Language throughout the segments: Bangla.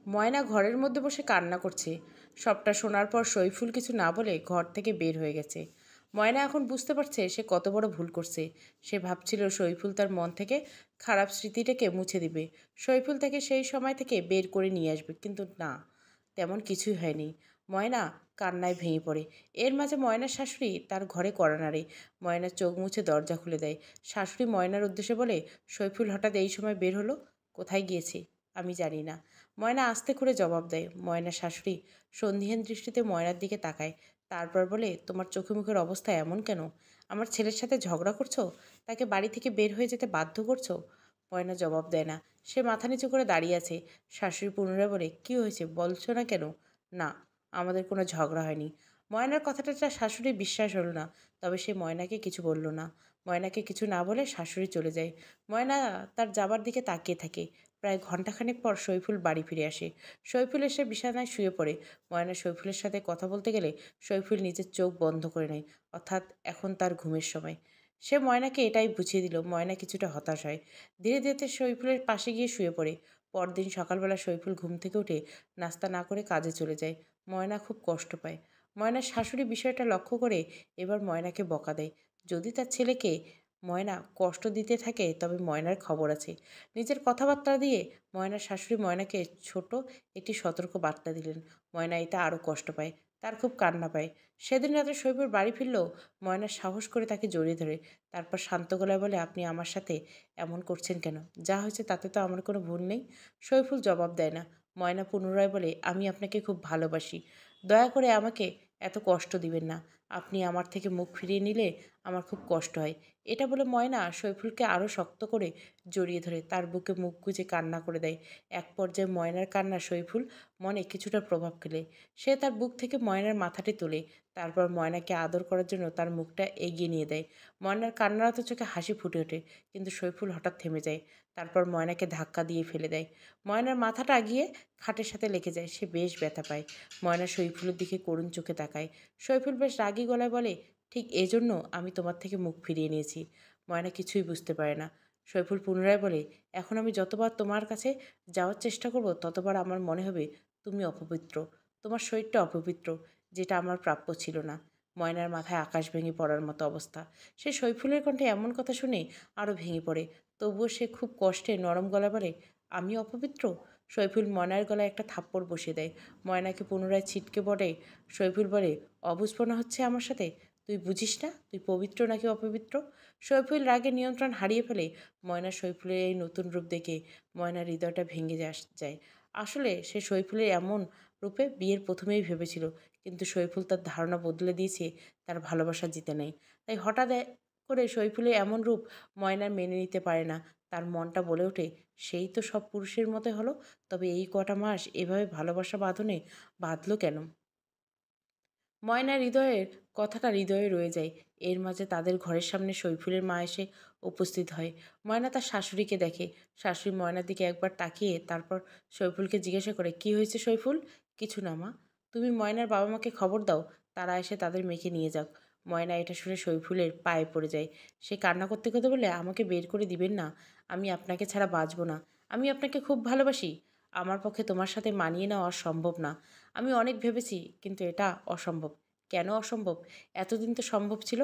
ময়না ঘরের মধ্যে বসে কান্না করছে। সবটা শোনার পর সইফুল কিছু না বলে ঘর থেকে বের হয়ে গেছে। ময়না এখন বুঝতে পারছে সে কত বড় ভুল করছে। সে ভাবছিল সইফুল তার মন থেকে খারাপ স্মৃতিটাকে মুছে দিবে, সইফুল তাকে সেই সময় থেকে বের করে নিয়ে আসবে, কিন্তু না, তেমন কিছুই হয়নি। ময়না কান্নায় ভেঙে পড়ে। এর মাঝে ময়নার শাশুড়ি তার ঘরে কড়া নাড়ে। ময়নার চোখ মুছে দরজা খুলে দেয়। শাশুড়ি ময়নার উদ্দেশ্যে বলে, সইফুল হঠাৎ এই সময় বের হলো, কোথায় গিয়েছে আমি জানি না। ময়না আস্তে করে জবাব দেয়। ময়নার শাশুড়ি সন্দিহান দৃষ্টিতে ময়নার দিকে তাকায়। তারপর বলে, তোমার চোখে মুখের অবস্থা এমন কেন? আমার ছেলের সাথে ঝগড়া করছো? তাকে বাড়ি থেকে বের হয়ে যেতে বাধ্য করছো? ময়না জবাব দেয় না। সে মাথা নিচু করে দাঁড়িয়ে আছে। শাশুড়ি পুনরায় বলে, কি হয়েছে বলছো না কেন? না, আমাদের কোনো ঝগড়া হয়নি। ময়নার কথাটা তার শাশুড়ি বিশ্বাস হলো না। তবে সে ময়নাকে কিছু বলল না। ময়নাকে কিছু না বলে শাশুড়ি চলে যায়। ময়না তার যাবার দিকে তাকিয়ে থাকে। প্রায় ঘণ্টাখানেক পর সইফুল বাড়ি ফিরে আসে। সইফুল এসে বিছানায় শুয়ে পড়ে। ময়না সইফুলের সাথে কথা বলতে গেলে সইফুল নিজের চোখ বন্ধ করে নেয়, অর্থাৎ এখন তার ঘুমের সময়। সে ময়নাকে এটাই বুঝিয়ে দিল। ময়না কিছুটা হতাশ হয়। ধীরে ধীরে সইফুলের পাশে গিয়ে শুয়ে পড়ে। পরদিন সকালবেলা সইফুল ঘুম থেকে উঠে নাস্তা না করে কাজে চলে যায়। ময়না খুব কষ্ট পায়। ময়নার শাশুড়ি বিষয়টা লক্ষ্য করে এবার ময়নাকে বকা দেয়। যদি তার ছেলেকে ময়না কষ্ট দিতে থাকে তবে ময়নার খবর আছে। নিজের কথাবার্তা দিয়ে ময়নার শাশুড়ি ময়নাকে ছোট একটি সতর্ক বার্তা দিলেন। ময়না এটা আরও কষ্ট পায়। তার খুব কান্না পায়। সেদিন রাতে সইফুল বাড়ি ফিরলেও ময়না সাহস করে তাকে জড়িয়ে ধরে। তারপর শান্ত গলায় বলে, আপনি আমার সাথে এমন করছেন কেন? যা হয়েছে তাতে তো আমার কোনো ভুল নেই। সইফুল জবাব দেয় না। ময়না পুনরায় বলে, আমি আপনাকে খুব ভালোবাসি। দয়া করে আমাকে এত কষ্ট দিবেন না। আপনি আমার থেকে মুখ ফিরিয়ে নিলে আমার খুব কষ্ট হয়। এটা বলে ময়না সইফুলকে আরও শক্ত করে জড়িয়ে ধরে তার বুকে মুখ গুজে কান্না করে দেয়। এক পর্যায়ে ময়নার কান্না সইফুল মনে কিছুটা প্রভাব ফেলে। সে তার বুক থেকে ময়নার মাথাটি তোলে। তারপর ময়নাকে আদর করার জন্য তার মুখটা এগিয়ে নিয়ে দেয়। ময়নার কান্নারত চোখে হাসি ফুটে ওঠে, কিন্তু সইফুল হঠাৎ থেমে যায়। তারপর ময়নাকে ধাক্কা দিয়ে ফেলে দেয়। ময়নার মাথাটা গিয়ে খাটের সাথে লেগে যায়। সে বেশ ব্যথা পায়। ময়না সইফুলের দিকে করুণ চোখে তাকায়। সইফুল বেশ রাগী গলায় বলে, ঠিক এজন্য আমি তোমার থেকে মুখ ফিরিয়ে নিয়েছি। ময়না কিছুই বুঝতে পারে না। সইফুল পুনরায় বলে, এখন আমি যতবার তোমার কাছে যাওয়ার চেষ্টা করব ততবার আমার মনে হবে তুমি অপবিত্র। তোমার শরীরটা অপবিত্র, যেটা আমার প্রাপ্য ছিল না। ময়নার মাথায় আকাশ ভেঙে পড়ার মতো অবস্থা। সে সইফুলের কণ্ঠে এমন কথা শুনে আরও ভেঙে পড়ে। তবুও সে খুব কষ্টে নরম গলা বলে, আমি অপবিত্র? সইফুল ময়নার গলায় একটা থাপ্পড় বসিয়ে দেয়। ময়নাকে পুনরায় ছিটকে পড়ে। সইফুল বলে, অবুঝপনা হচ্ছে আমার সাথে? তুই বুঝিস না তুই পবিত্র নাকি অপবিত্র? সইফুল রাগে নিয়ন্ত্রণ হারিয়ে ফেলে। ময়না সইফুলের এই নতুন রূপ দেখে ময়নার হৃদয়টা ভেঙে যায়। আসলে সে সইফুলের এমন রূপে বিয়ের প্রথমেই ভেবেছিল, কিন্তু সইফুল তার ধারণা বদলে দিয়েছে, তার ভালোবাসা জিতে নেই। তাই হঠাৎ করে সইফুলের এমন রূপ ময়নার মেনে নিতে পারে না। তার মনটা বলে ওঠে, সেই তো সব পুরুষের মতো হলো, তবে এই কটা মাস এভাবে ভালোবাসা বাঁধনে বাঁধলো কেন? ময়নার হৃদয়ের কথাটা হৃদয়ে রয়ে যায়। এর মাঝে তাদের ঘরের সামনে সইফুলের মা এসে উপস্থিত হয়। ময়না তার শাশুড়িকে দেখে। শাশুড়ি ময়নার দিকে একবার তাকিয়ে তারপর সইফুলকে জিজ্ঞাসা করে, কি হয়েছে সইফুল? কিছু না মা, তুমি ময়নার বাবা মাকে খবর দাও, তারা এসে তাদের মেয়েকে নিয়ে যাক। ময়না এটা শুনে সইফুলের পায়ে পড়ে যায়। সে কান্না করতে করতে বলে, আমাকে বের করে দিবেন না। আমি আপনাকে ছাড়া বাঁচব না। আমি আপনাকে খুব ভালোবাসি। আমার পক্ষে তোমার সাথে মানিয়ে নেওয়া সম্ভব না। আমি অনেক ভেবেছি, কিন্তু এটা অসম্ভব। কেন অসম্ভব? এতদিন তো সম্ভব ছিল।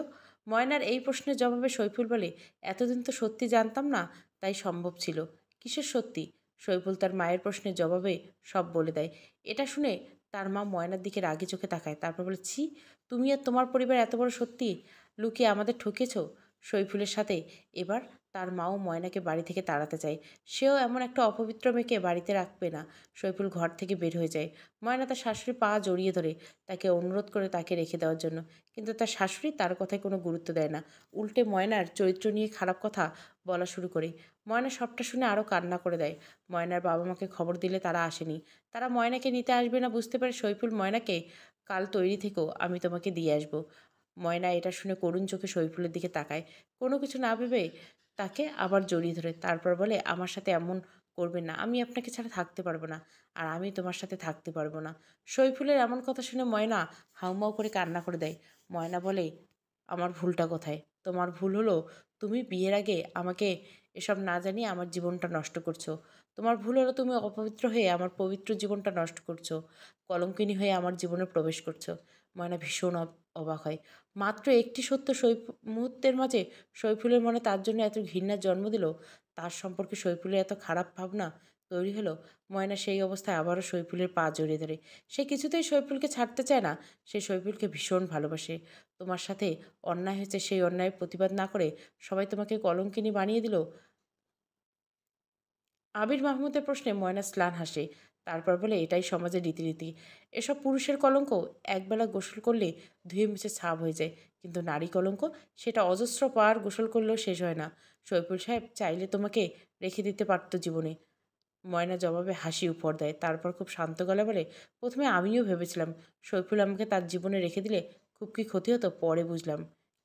ময়নার এই প্রশ্নের জবাবে সইফুল বলে, এতদিন তো সত্যি জানতাম না, তাই সম্ভব ছিল। কিসের সত্যি? সইফুল তার মায়ের প্রশ্নের জবাবে সব বলে দেয়। এটা শুনে তার মা ময়নার দিকে রাগি চোখে তাকায়। তারপর বলে, ছি, তুমি আর তোমার পরিবার এত বড় সত্যি লুকিয়ে আমাদের ঠকেছ। সইফুলের সাথে এবার তার মাও ময়নাকে বাড়ি থেকে তাড়াতে চায়। সেও এমন একটা অপবিত্র মেয়েকে বাড়িতে রাখবে না। সইফুল ঘর থেকে বের হয়ে যায়। ময়না তার শাশুড়ির পা জড়িয়ে ধরে তাকে অনুরোধ করে তাকে রেখে দেওয়ার জন্য, কিন্তু তার শাশুড়ি তার কথায় কোনো গুরুত্ব দেয় না। উল্টে ময়নার চরিত্র নিয়ে খারাপ কথা বলা শুরু করে। ময়না সবটা শুনে আরও কান্না করে দেয়। ময়নার বাবা মাকে খবর দিলে তারা আসেনি। তারা ময়নাকে নিতে আসবে না বুঝতে পারে সইফুল ময়নাকে, কাল তৈরি থেকো, আমি তোমাকে দিয়ে আসবো। ময়না এটা শুনে করুণ চোখে সইফুলের দিকে তাকায়। কোনো কিছু না ভেবে তাকে আবার জড়িয়ে ধরে। তারপর বলে, আমার সাথে এমন করবেন না। আমি আপনাকে ছাড়া থাকতে পারবো না। আর আমি তোমার সাথে থাকতে পারবো না। সইফুলের এমন কথা শুনে ময়না হাউমাউ করে কান্না করে দেয়। ময়না বলে, আমার ভুলটা কোথায়? তোমার ভুল হলো তুমি বিয়ের আগে আমাকে এসব না জানিয়ে আমার জীবনটা নষ্ট করছো। তোমার ভুল হলো তুমি অপবিত্র হয়ে আমার পবিত্র জীবনটা নষ্ট করছো, কলঙ্কিনী হয়ে আমার জীবনে প্রবেশ করছো। ময়না ভীষণ অবাক হয়। মাত্র একটি সত্য মুহূর্তের মাঝে সইফুলের মনে তার জন্য এত ঘৃণার জন্ম দিল। তার সম্পর্কে সইফুলের এত খারাপ ভাবনা তৈরি হলো। ময়না সেই অবস্থায় আবারও সইফুলের পা জড়িয়ে ধরে। সে কিছুতেই সইফুলকে ছাড়তে চায় না। সে সইফুলকে ভীষণ ভালোবাসে। তোমার সাথে অন্যায় হয়েছে সেই অন্যায়ের প্রতিবাদ না করে সবাই তোমাকে কলঙ্কিনী বানিয়ে দিল। আবির মাহমুদের প্রশ্নে ময়না স্লান হাসে। তারপর বলে, এটাই সমাজের রীতিনীতি। এসব পুরুষের কলঙ্ক একবেলা গোসল করলে ধুয়ে মুছে ছাপ হয়ে যায়, কিন্তু নারী কলঙ্ক সেটা অজস্র পার গোসল করলেও শেষ হয় না। সৈফুল সাহেব চাইলে তোমাকে রেখে দিতে পারত জীবনে। ময়না জবাবে হাসি উপর দেয়। তারপর খুব শান্ত গলায় বলে, প্রথমে আমিও ভেবেছিলাম সৈফুল আমাকে তার জীবনে রেখে দিলে খুব কি ক্ষতি হতো, পরে বুঝলাম।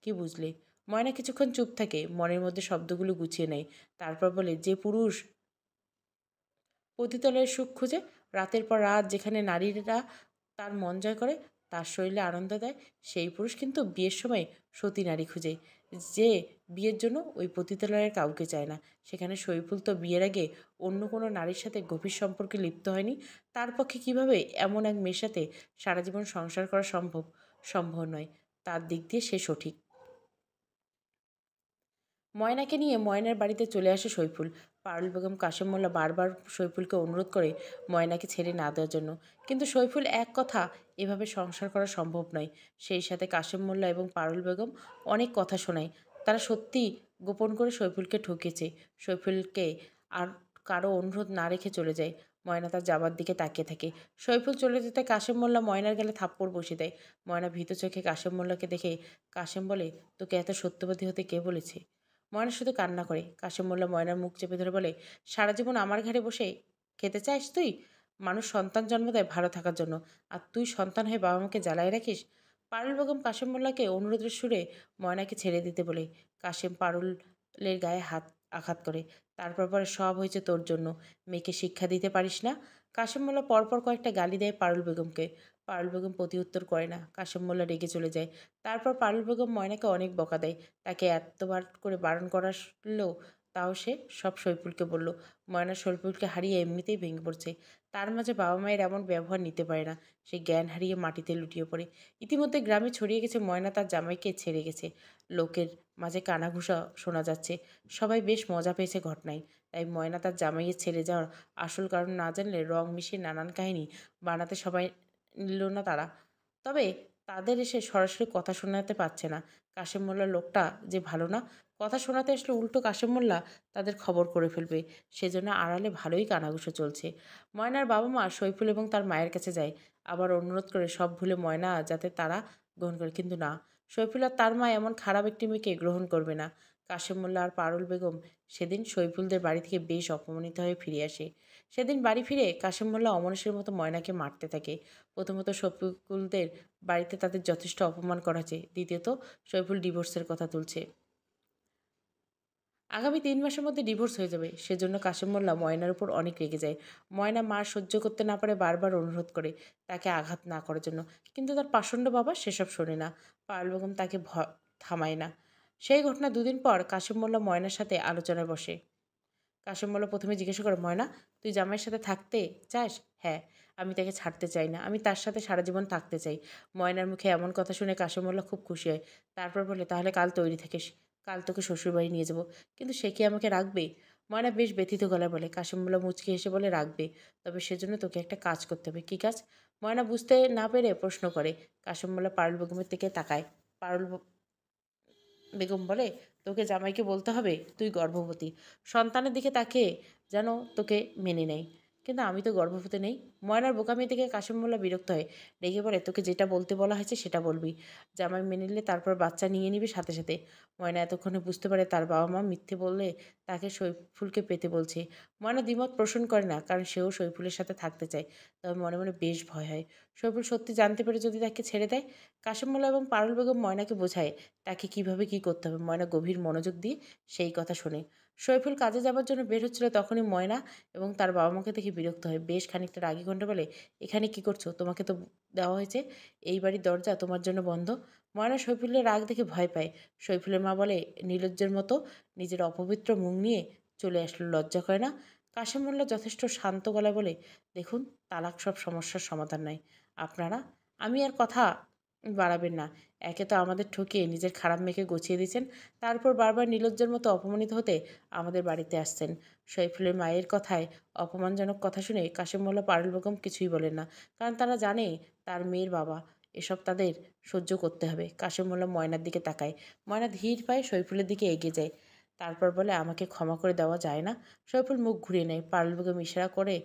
কি বুঝলে? ময়না কিছুক্ষণ চুপ থাকে, মনের মধ্যে শব্দগুলো গুছিয়ে নেয়। তারপর বলে, যে পুরুষ পতিতালয়ের সুখ খুঁজে রাতের পর রাত যেখানে নারীরা তার মন জয় করে, তার শরীরে আনন্দ দেয়, সেই পুরুষ কিন্তু বিয়ের সময় সতী নারী খুঁজে, যে বিয়ের জন্য ওই পতিতালয়ের কাউকে চায় না। সেখানে সইফুল তো বিয়ের আগে অন্য কোনো নারীর সাথে গভীর সম্পর্কে লিপ্ত হয়নি। তার পক্ষে কিভাবে এমন এক মেয়ের সাথে সারা জীবন সংসার করা সম্ভব? সম্ভব নয়। তার দিক দিয়ে সে সঠিক। ময়নাকে নিয়ে ময়নার বাড়িতে চলে আসে সইফুল। পারুল বেগম কাশেম মোল্লা বারবার সইফুলকে অনুরোধ করে ময়নাকে ছেড়ে না দেওয়ার জন্য, কিন্তু সইফুল এক কথা, এভাবে সংসার করা সম্ভব নয়। সেই সাথে কাশেম মোল্লা এবং পারুল বেগম অনেক কথা শোনায়। তারা সত্যি গোপন করে সইফুলকে ঠকিয়েছে। সইফুলকে আর কারো অনুরোধ না রেখে চলে যায়। ময়না তার যাবার দিকে তাকিয়ে থাকে। সইফুল চলে যেতে কাশেম মোল্লা ময়নার গেলে থাপ্পড় বসিয়ে দেয়। ময়না ভীত চোখে কাশেম মোল্লাকে দেখে কাশেম বলে, তোকে এত সত্যবাদী হতে কে বলেছে? ময়না শুধু কান্না করে। কাশেম মোল্লা ময়নার মুখ চেপে ধরে বলে, সারা জীবন আমার ঘাড়ে বসে খেতে চাইস তুই? মানুষ সন্তান জন্ম দেয় ভালো থাকার জন্য, আর তুই সন্তান হয়ে বাবা মাকে জ্বালায় রাখিস। পারুল বেগম কাশেম মোল্লাকে অনুরোধের সুরে ময়নাকে ছেড়ে দিতে বলে। কাশেম পারুলের গায়ে হাত আঘাত করে। তারপর পরে, সব হয়েছে তোর জন্য, মেয়েকে শিক্ষা দিতে পারিস না। কাশেম মোল্লা পরপর কয়েকটা গালি দেয় পারুল বেগমকে। পারুল বেগম প্রতি উত্তর করে না। কাশেম মোল্লা রেগে চলে যায়। তারপর পারুল বেগম ময়নাকে অনেক বকা দেয়। তাকে এতবার করে বারণ করালেও তাও সে সব সইফুলকে বলল। ময়না সইফুলকে হারিয়ে এমনিতেই ভেঙে পড়ছে। তার মাঝে বাবা মায়ের এমন ব্যবহার নিতে পারে না। সে জ্ঞান হারিয়ে মাটিতে লুটিয়ে পড়ে। ইতিমধ্যে গ্রামে ছড়িয়ে গেছে ময়না তার জামাইকে ছেড়ে গেছে। লোকের মাঝে কানাঘুষা শোনা যাচ্ছে। সবাই বেশ মজা পেয়েছে ঘটনায়। তাই ময়না তার জামাইয়ের ছেড়ে যাওয়ার আসল কারণ না জানলে রং মিশিয়ে নানান কাহিনী বানাতে সবাই নিল না তারা। তবে তাদের এসে সরাসরি কথা শোনাতে পারছে না। কাশেম মোল্লার লোকটা যে ভালো না, কথা শোনাতে আসলে উল্টো কাশেম মোল্লা তাদের খবর করে ফেলবে। সেজন্য আড়ালে ভালোই কানাঘুষো চলছে। ময়নার বাবা মা সইফুল এবং তার মায়ের কাছে যায়। আবার অনুরোধ করে সব ভুলে ময়না যাতে তারা গ্রহণ করে, কিন্তু না, সইফুল আর তার মা এমন খারাপ একটি মেয়েকে গ্রহণ করবে না। কাশেম মোল্লা আর পারুল বেগম সেদিন সইফুলদের বাড়ি থেকে বেশ অপমানিত হয়ে ফিরে আসে। সেদিন বাড়ি ফিরে কাশেম মোল্লা অমানুষের মতো ময়নাকে মারতে থাকে। প্রথমত শফিকুলদের বাড়িতে তাদের যথেষ্ট অপমান করা হয়েছে, দ্বিতীয়ত সইফুল ডিভোর্সের কথা তুলছে। আগামী ৩ মাসের মধ্যে ডিভোর্স হয়ে যাবে। সেজন্য কাশেম মোল্লা ময়নার উপর অনেক রেগে যায়। ময়না মার সহ্য করতে না পারে বারবার অনুরোধ করে তাকে আঘাত না করার জন্য, কিন্তু তার পাষণ্ড বাবা সেসব শোনে না। পারুল বেগম তাকে থামায় না। সেই ঘটনা দুদিন পর কাশেম মোল্লা ময়নার সাথে আলোচনায় বসে। কাশেম মোল্লা প্রথমে জিজ্ঞাসা করে, ময়না, তুই জামাইয়ের সাথে থাকতে চাস? হ্যাঁ, আমি তাকে ছাড়তে চাই না, আমি তার সাথে সারা জীবন থাকতে চাই। ময়নার মুখে এমন কথা শুনে কাশেম মোল্লা খুব খুশি হয়। তারপর বলে, তাহলে কাল তৈরি থাকিস, কাল তোকে শ্বশুরবাড়ি নিয়ে যাব। কিন্তু সে কি আমাকে রাখবে? ময়না বেশ ব্যথিত গলায় বলে। কাশেম মোল্লা মুচকি হেসে বলে, রাখবে, তবে সেজন্য তোকে একটা কাজ করতে হবে। কী কাজ? ময়না বুঝতে না পেরে প্রশ্ন করে। কাশেম মোল্লা পারুল বেগমের দিকে তাকায়। পারুল বেগম বলে, তোকে জামাইকে বলতে হবে তুই গর্ভবতী। সন্তানের দিকে তাকিয়ে যেন তোকে মেনে নেয়। কিন্তু আমি তো গর্ভবতী নেই। ময়নার বোকামি থেকে কাশেম মোল্লা বিরক্ত হয়। রেগে বলে, তোকে যেটা বলতে বলা হয়েছে সেটা বলবি। জামাই মেনে নিলে তারপর বাচ্চা নিয়ে নিবি সাথে সাথে। ময়না এতক্ষণে বুঝতে পারে তার বাবা মা মিথ্যে বললে তাকে সইফুলকে পেতে বলছে। ময়না দ্বিমত পোষণ করে না, কারণ সেও সইফুলের সাথে থাকতে চায়। তবে মনে মনে বেশ ভয় হয়, সইফুল সত্যি জানতে পেরে যদি তাকে ছেড়ে দেয়। কাশেম মোল্লা এবং পারুল বেগম ময়নাকে বোঝায় তাকে কিভাবে কি করতে হবে। ময়না গভীর মনোযোগ দিয়ে সেই কথা শোনে। সইফুল কাজে যাবার জন্য বের হচ্ছিল, তখনই ময়না এবং তার বাবা মাকে দেখে বিরক্ত হয়। বেশ খানিকটা রাগী কণ্ঠে বলে, এখানে কি করছো? তোমাকে তো দেওয়া হয়েছে, এই বাড়ির দরজা তোমার জন্য বন্ধ। ময়না সইফুলের রাগ দেখে ভয় পায়। সইফুলের মা বলে, নির্লজ্জের মতো নিজের অপবিত্র মুখ নিয়ে চলে আসলো, লজ্জা করে না? কাশেম মোল্লা যথেষ্ট শান্ত গলায় বলে, দেখুন, তালাক সব সমস্যার সমাধান নয়। আপনারা আমি আর কথা বাড়াবেন না। একে তো আমাদের ঠকিয়ে নিজের খারাপ মেয়েকে গুছিয়ে দিয়েছেন, তারপর বারবার নির্লজ্জের মতো অপমানিত হতে আমাদের বাড়িতে আসছেন। শৈফুলের মায়ের কথায় অপমানজনক কথা শুনে কাশেম মোল্লা পারুল বেগম কিছুই বলেন না, কারণ তারা জানে তার মেয়ের বাবা, এসব তাদের সহ্য করতে হবে। কাশেম মোল্লা ময়নার দিকে তাকায়। ময়না ধীর পায়ে শৈফুলের দিকে এগিয়ে যায়, তারপর বলে, আমাকে ক্ষমা করে দেওয়া যায় না? শৈফুল মুখ ঘুরিয়ে নেয়। পারুল বেগম ইশারা করে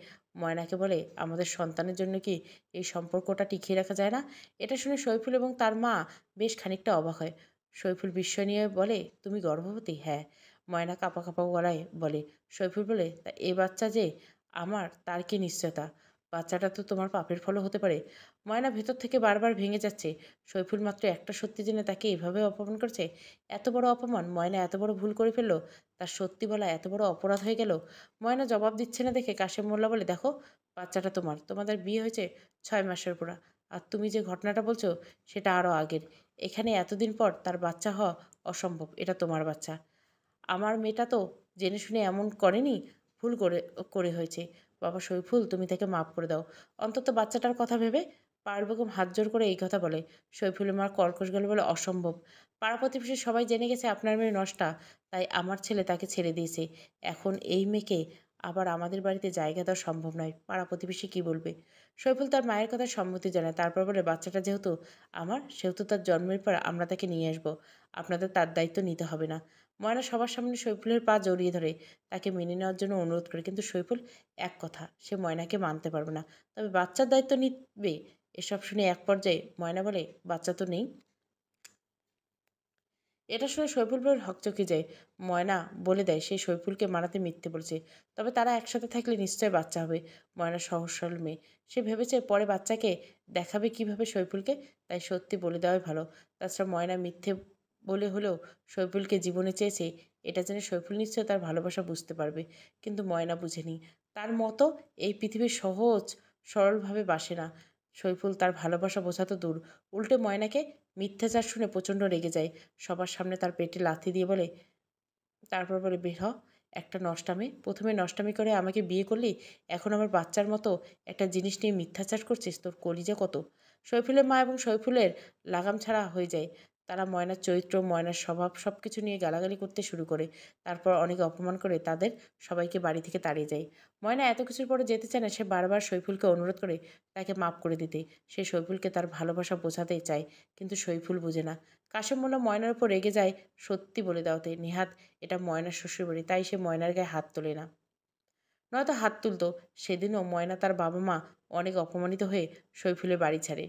ময়নাকে বলে, আমাদের সন্তানের জন্য কি এই সম্পর্কটা টিকিয়ে রাখা যায় না? এটা শুনে শৈফুল এবং তার মা বেশ খানিকটা অবাক হয়। শৈফুল বিস্ময় নিয়ে বলে, তুমি গর্ভবতী? হ্যাঁ। ময়না কাঁপা কাঁপা গলায় বলে। শৈফুল বলে, তা এ বাচ্চা যে আমার, তার কি নিশ্চয়তা? বাচ্চাটা তো তোমার পাপের ফলও হতে পারে। ময়না ভেতর থেকে বারবার ভেঙে যাচ্ছে। শৈফুল মাত্র একটা সত্যি জেনে তাকে এভাবে অপমান করছে। এত বড় অপমান! ময়না এত বড় ভুল করে ফেললো? তার সত্যি বলা এত বড় অপরাধ হয়ে গেল? ময়না জবাব দিচ্ছে না দেখে কাশেম মোল্লা বলে, দেখো, বাচ্চাটা তোমার। তোমাদের বিয়ে হয়েছে 6 মাসের পুরা। আর তুমি যে ঘটনাটা বলছো সেটা আরও আগের। এখানে এতদিন পর তার বাচ্চা হওয়া অসম্ভব। এটা তোমার বাচ্চা। আমার মেয়েটা তো জেনে শুনে এমন করেনি, ভুল করে করে হয়েছে। বাবা শৈফুল, তুমি তাকে মাফ করে দাও, অন্তত বাচ্চাটার কথা ভেবে। পারুল বেগম হাত জোর করে এই কথা বলে। শৈফুলের মার কর্কশ গলে বলে, অসম্ভব। পাড়া প্রতিবেশী সবাই জেনে গেছে আপনার মেয়ে নষ্টা, তাই আমার ছেলে তাকে ছেড়ে দিয়েছে। এখন এই মেয়েকে আবার আমাদের বাড়িতে জায়গা দেওয়া সম্ভব নয়। পাড়া প্রতিবেশী কী বলবে? শৈফুল তার মায়ের কথায় সম্মতি জানায়, তারপর বলে, বাচ্চাটা যেহেতু আমার, সেহেতু তার জন্মের পর আমরা তাকে নিয়ে আসবো। আপনাদের তার দায়িত্ব নিতে হবে না। ময়না সবার সামনে শৈফুলের পা জড়িয়ে ধরে তাকে মেনে নেওয়ার জন্য অনুরোধ করে, কিন্তু শৈফুল এক কথা, সে ময়নাকে মানতে পারবে না, তবে বাচ্চার দায়িত্ব নিবে। এসব শুনে এক পর্যায়ে ময়না বলে, বাচ্চা তো নেই। এটা শুনে শৈফুল বের হকচকে যায়। ময়না বলে দেয় সে শৈফুলকে মারাতে মিথ্যে বলছে, তবে তারা একসাথে থাকলে নিশ্চয় বাচ্চা হবে। ময়না সহজ সরল মেয়ে, সে ভেবেছে পরে বাচ্চাকে দেখাবে কিভাবে শৈফুলকে, তাই সত্যি বলে দেওয়াই ভালো। তাছাড়া ময়না মিথ্যে বলে হলেও শৈফুলকে জীবনে চেয়েছে, এটা জেনে শৈফুল নিশ্চয় তার ভালোবাসা বুঝতে পারবে। কিন্তু ময়না বুঝেনি, তার মতো এই পৃথিবীর সহজ সরলভাবে বাসে না। শৈফুল তার ভালোবাসা বোঝা তো দূর, উল্টে ময়নাকে মিথ্যাচার শুনে প্রচণ্ড রেগে যায়। সবার সামনে তার পেটে লাথি দিয়ে বলে, তারপর বলে, বের হ, একটা নষ্টামি। প্রথমে নষ্টামি করে আমাকে বিয়ে করলি, এখন আবার বাচ্চার মতো একটা জিনিস নিয়ে মিথ্যাচার করছিস? তোর কলিজা কত! শৈফুলের মা এবং শৈফুলের লাগাম ছাড়া হয়ে যায়। তারা ময়নার চরিত্র, ময়নার স্বভাব সব কিছু নিয়ে গালাগালি করতে শুরু করে। তারপর অনেক অপমান করে তাদের সবাইকে বাড়ি থেকে তাড়িয়ে যায়। ময়না এত কিছুর পরে যেতে চায় না। সে বারবার শৈফুলকে অনুরোধ করে তাকে মাফ করে দিতে। সে শৈফুলকে তার ভালোবাসা বোঝাতে চায়, কিন্তু শৈফুল বোঝে না। কাশেম মোল্লা ময়নার উপর রেগে যায় সত্যি বলে দেওয়াতে। নেহাত এটা ময়নার শ্বশুরবাড়ি, তাই সে ময়নার গায়ে হাত তোলে না, নয়তো হাত তুলতো। সেদিনও ময়না তার বাবা মা অনেক অপমানিত হয়ে শৈফুলের বাড়ি ছাড়ে।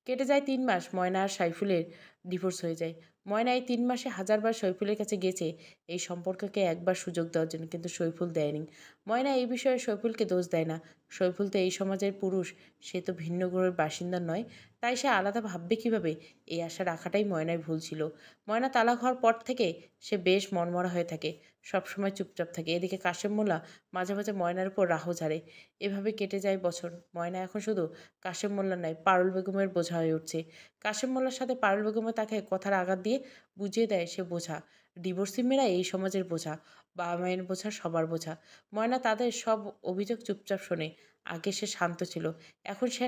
কেটে যায় 3 মাস। ময়না আর সাইফুলের ডিভোর্স হয়ে যায়। ময়না এই 3 মাসে হাজারবার সৈফুলের কাছে গেছে এই সম্পর্ককে একবার সুযোগ দেওয়ার জন্য, কিন্তু সৈফুল দেয়নি। ময়না এই বিষয়ে সৈফুলকে দোষ দেয় না। সৈফুল তো এই সমাজের পুরুষ, সে তো ভিন্ন গ্রহের বাসিন্দা নয়, তাই সে আলাদা ভাববে কীভাবে, এই আশা রাখাটাই ময়নায় ভুল ছিল। ময়না তালাক হওয়ার পর থেকে সে বেশ মনমরা হয়ে থাকে, সবসময় চুপচাপ থাকে। এদিকে কাশেম মোল্লা মাঝে মাঝে ময়নার উপর রাহও ঝাড়ে। এভাবে কেটে যায় বছর। ময়না এখন শুধু কাশেম মোল্লা নয়, পারুল বেগমের বোঝা হয়ে উঠছে। কাশেম মোল্লার সাথে পারুল বেগমও তাকে কথার আঘাত দিয়ে বুঝিয়ে দেয় সে বোঝা। ডিভোর্সি মেয়েরা এই সমাজের বোঝা, বাবা মায়ের বোঝা, সবার বোঝা। ময়না তাদের সব অভিযোগ চুপচাপ শোনে। আগে সে শান্ত ছিল, এখন সে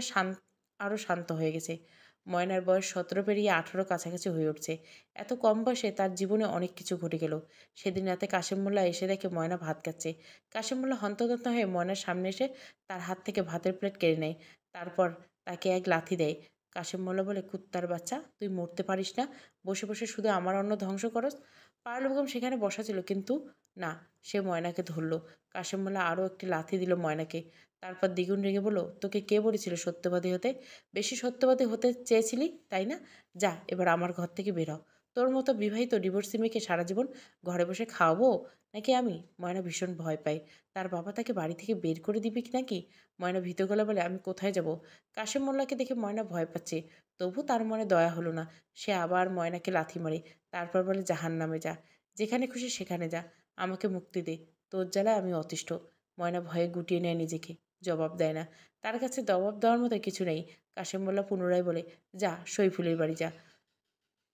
আরও শান্ত হয়ে গেছে। ময়নার বয়স 17 পেরিয়ে 18 কাছাকাছি হয়ে উঠছে। এত কম বয়সে তার জীবনে অনেক কিছু ঘটে গেল। সেদিন রাতে কাশেম মোল্লা এসে দেখে ময়না ভাত খাচ্ছে। কাশেম মোল্লা হন্তদন্ত হয়ে ময়নার সামনে এসে তার হাত থেকে ভাতের প্লেট কেড়ে নেয়, তারপর তাকে এক লাথি দেয়। কাশেম মোল্লা বলে, কুত্তার বাচ্চা, তুই মরতে পারিস না, বসে বসে শুধু আমার অন্ন ধ্বংস করস। পারুল বেগম সেখানে বসা ছিল, কিন্তু না, সে ময়নাকে ধরল। কাশেম মোল্লা আরও একটি লাথি দিল ময়নাকে, তারপর দ্বিগুণ রেগে বলল, তোকে কে বলেছিল সত্যবাদী হতে? বেশি সত্যবাদী হতে চেয়েছিলি, তাই না? যা, এবার আমার ঘর থেকে বের হ। তোর মতো বিবাহিত ডিভোর্সি মেয়েকে সারা জীবন ঘরে বসে খাওয়াবো নাকি আমি? ময়না ভীষণ ভয় পায়, তার বাবা তাকে বাড়ি থেকে বের করে দিবে কি নাকি। ময়না ভীত গলা বলে, আমি কোথায় যাব? কাশেম মোল্লাকে দেখে ময়না ভয় পাচ্ছে, তবু তার মনে দয়া হলো না। সে আবার ময়নাকে লাথি মারে, তারপর বলে, জাহান্নামে যা, যেখানে খুশি সেখানে যা, আমাকে মুক্তি দে, তোর জ্বালায় আমি অতিষ্ঠ। ময়না ভয়ে গুটিয়ে নেয় নিজেকে, জবাব দেয় না। তার কাছে জবাব দেওয়ার মতো কিছু নেই। কাশেম মোল্লা পুনরায় বলে, যা সইফুলের বাড়ি যা,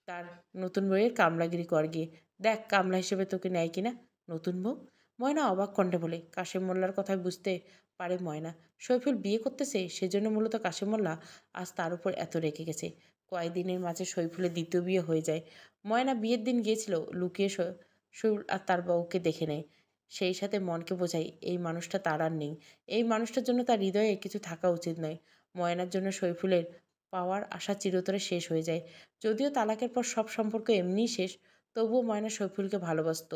তার নতুন বউয়ের কামলাগিরি কর গিয়ে, দেখ কামলা হিসেবে তোকে নেয় কিনা। নতুন বউ? ময়না অবাক কণ্ঠে বলে। কাশেম মোল্লার কথায় বুঝতে পারে ময়না সৈফুল বিয়ে করতেছে, সেজন্য মূলত কাশেম মোল্লা আজ তার উপর এত রেগে গেছে। কয়েকদিনের মাঝে সৈফুলের দ্বিতীয় বিয়ে হয়ে যায়। ময়না বিয়ের দিন গিয়েছিল লুকিয়ে, সৈফুল আর তার বউকে দেখে নেয়। সেই সাথে মনকে বোঝায় এই মানুষটা তার আর নেই, এই মানুষটার জন্য তার হৃদয়ে কিছু থাকা উচিত নয়। ময়নার জন্য সৈফুলের পাওয়ার আশা চিরতরে শেষ হয়ে যায়। যদিও তালাকের পর সব সম্পর্ক এমনিই শেষ, তবুও ময়না সৈফুলকে ভালোবাসত।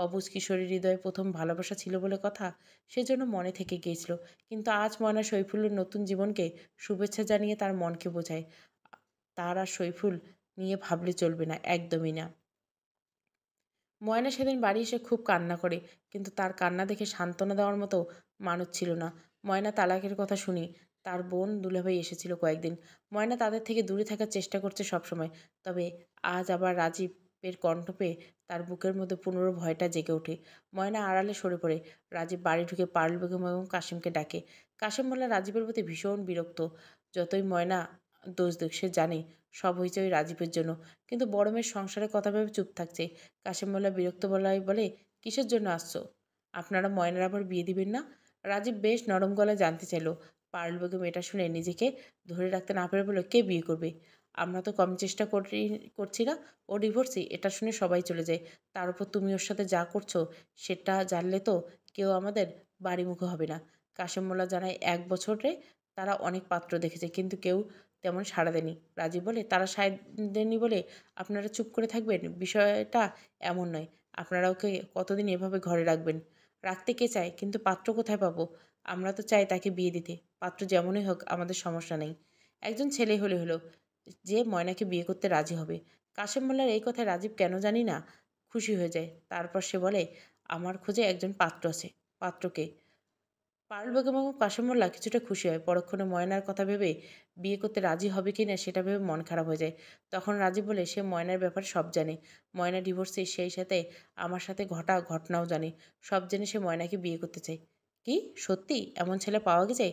অবুঝ কিশোরীর হৃদয়ে প্রথম ভালোবাসা ছিল বলে কথা, সেজন্য মনে থেকে গিয়েছিল। কিন্তু আজ ময়না সৈফুলের নতুন জীবনকে শুভেচ্ছা জানিয়ে তার মনকে বোঝায় তার আর সৈফুল নিয়ে ভাবলে চলবে না, একদমই না। ময়না সেদিন বাড়ি এসে খুব কান্না করে, কিন্তু তার কান্না দেখে সান্ত্বনা দেওয়ার মতো মানুষ ছিল না। ময়না তালাকের কথা শুনি তার বোন দুলাভাই এসেছিল কয়েকদিন। ময়না তাদের থেকে দূরে থাকার চেষ্টা করছে সবসময়। তবে আজ আবার রাজীবের কণ্ঠ পেয়ে তার বুকের মধ্যে পুনর ভয়টা জেগে ওঠে। ময়না আড়ালে সরে পড়ে। রাজীব বাড়ি ঢুকে পারুল বেগম এবং কাশিমকে ডাকে। কাশিম মোল্লা রাজীবের প্রতি ভীষণ বিরক্ত। যতই ময়না দোষ দেখ, সে জানে সব হয়েছে ওই রাজীবের জন্য। কিন্তু বড় মেয়ের সংসারের কথা ভেবে চুপ থাকছে। কাশেম মোল্লা বিরক্ত গলায় বলে, কিসের জন্য আসছো? আপনারা ময়নার আবার বিয়ে দিবেন না? রাজীব বেশ নরম গলায় জানতে চাইল। পারুল বেগম এটা শুনে নিজেকে ধরে রাখতে না পেরে বলল, কে বিয়ে করবে? আমরা তো কম চেষ্টা করছি না। ও ডিভোর্সি, এটা শুনে সবাই চলে যায়। তার উপর তুমি ওর সাথে যা করছো সেটা জানলে তো কেউ আমাদের বাড়িমুখো হবে না। কাশেম মোল্লা জানায় 1 বছরে তারা অনেক পাত্র দেখেছে, কিন্তু কেউ তেমন সাড়া দেয়নি। রাজীব বলে, তারা সায় দেননি বলে আপনারা চুপ করে থাকবেন? বিষয়টা এমন নয়। আপনারা ওকে কতদিন এভাবে ঘরে রাখবেন? রাখতে কে চায়, কিন্তু পাত্র কোথায় পাবো? আমরা তো চাই তাকে বিয়ে দিতে। পাত্র যেমনই হোক আমাদের সমস্যা নেই। একজন ছেলে হলে হলো, যে ময়নাকে বিয়ে করতে রাজি হবে। কাশেম মোল্লার এই কথায় রাজীব কেন জানি না খুশি হয়ে যায়। তারপর সে বলে, আমার খোঁজে একজন পাত্র আছে। পাত্রকে পারুল বেগম এবং কাশেম মোল্লা কিছুটা খুশি হয়। পরক্ষণে ময়নার কথা ভেবে বিয়ে করতে রাজি হবে কি না সেটা ভেবে মন খারাপ হয়ে যায়। তখন রাজীব বলে, সে ময়নার ব্যাপারে সব জানে। ময়না ডিভোর্সে, সেই সাথে আমার সাথে ঘটা ঘটনাও জানে। সব জেনে সে ময়নাকে বিয়ে করতে চায়। কি সত্যি এমন ছেলে পাওয়া গেছে?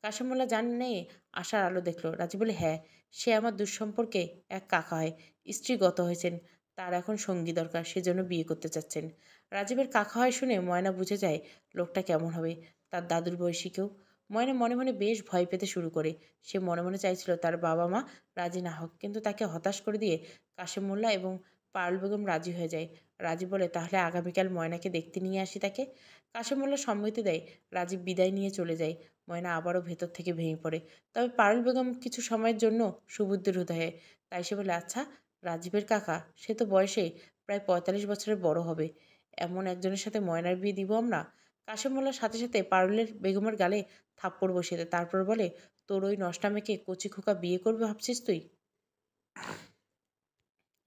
কাশেম মোল্লা জানে আশার আলো দেখলো। রাজীব বলে, হ্যাঁ, সে আমার দুঃসম্পর্কে এক কাকা হয়। স্ত্রীগত হয়েছেন, তার এখন সঙ্গী দরকার, সেজন্য বিয়ে করতে চাচ্ছেন। রাজীবের কাকা হয় শুনে ময়না বুঝে যায় লোকটা কেমন হবে, তার দাদুর বয়সী কেউ। ময়না মনে মনে বেশ ভয় পেতে শুরু করে। সে মনে মনে চাইছিল তার বাবা মা রাজি না হোক, কিন্তু তাকে হতাশ করে দিয়ে কাশেম মোল্লা এবং পারুল বেগম রাজি হয়ে যায়। রাজীব বলে, তাহলে আগামীকাল ময়নাকে দেখতে নিয়ে আসি তাকে। কাশেম মোল্লা সম্মতি দেয়। রাজীব বিদায় নিয়ে চলে যায়। ময়না আবারও ভেতর থেকে ভেঙে পড়ে। তবে পারুল বেগম কিছু সময়ের জন্য সুবুদ্ধির হৃদয়ে। তাই সে বলে, আচ্ছা, রাজীবের কাকা, সে তো বয়সে প্রায় 45 বছরের বড় হবে। এমন একজনের সাথে ময়নার বিয়ে দিব আমরা? কাশেম মোল্লার সাথে সাথে পারুলের বেগমের গালে থাপ্পড় বসিয়ে দেয়। তারপর বলে, তোর ওই নষ্টামেকে কচি খোকা বিয়ে করবে ভাবছিস তুই?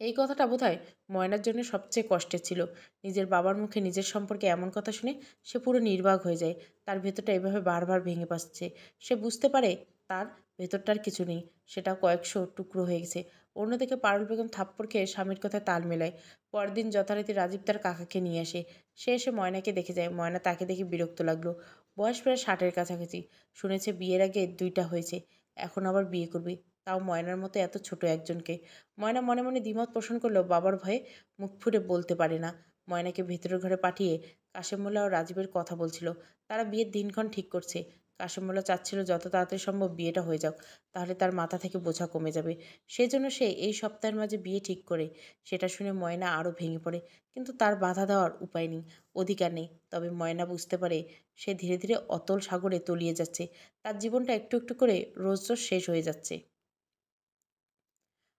এই কথাটা বোধহয় ময়নার জন্য সবচেয়ে কষ্টের ছিল। নিজের বাবার মুখে নিজের সম্পর্কে এমন কথা শুনে সে পুরো নির্বাক হয়ে যায়। তার ভেতরটা এভাবে বারবার ভেঙে পড়ছে। সে বুঝতে পারে তার ভেতরটার কিছু নেই, সেটা কয়েকশো টুকরো হয়ে গেছে। অন্যদিকে পারুল বেগম থাপ্পড় খেয়ে স্বামীর কথায় তাল মেলায়। পরদিন যথারীতি রাজীব তার কাকাকে নিয়ে আসে। সে এসে ময়নাকে দেখে যায়। ময়না তাকে দেখে বিরক্ত লাগলো। বয়স প্রায় 60-এর কাছাকাছি। শুনেছে বিয়ের আগে 2টা হয়েছে, এখন আবার বিয়ে করবে, তাও ময়নার মতো এত ছোট একজনকে। ময়না মনে মনে দ্বিমত পোষণ করলেও বাবার ভয়ে মুখ ফুটে বলতে পারে না। ময়নাকে ভেতরের ঘরে পাঠিয়ে কাশেম মোল্লা ও রাজীবের কথা বলছিল। তারা বিয়ের দিনক্ষণ ঠিক করছে। কাশেম মোল্লা চাচ্ছিল যত তাড়াতাড়ি সম্ভব বিয়েটা হয়ে যাক, তাহলে তার মাথা থেকে বোঝা কমে যাবে। সেজন্য সে এই সপ্তাহের মাঝে বিয়ে ঠিক করে। সেটা শুনে ময়না আরও ভেঙে পড়ে, কিন্তু তার বাধা দেওয়ার উপায় নেই, অধিকার নেই। তবে ময়না বুঝতে পারে সে ধীরে ধীরে অতল সাগরে তলিয়ে যাচ্ছে। তার জীবনটা একটু একটু করে রোজ রোজ শেষ হয়ে যাচ্ছে।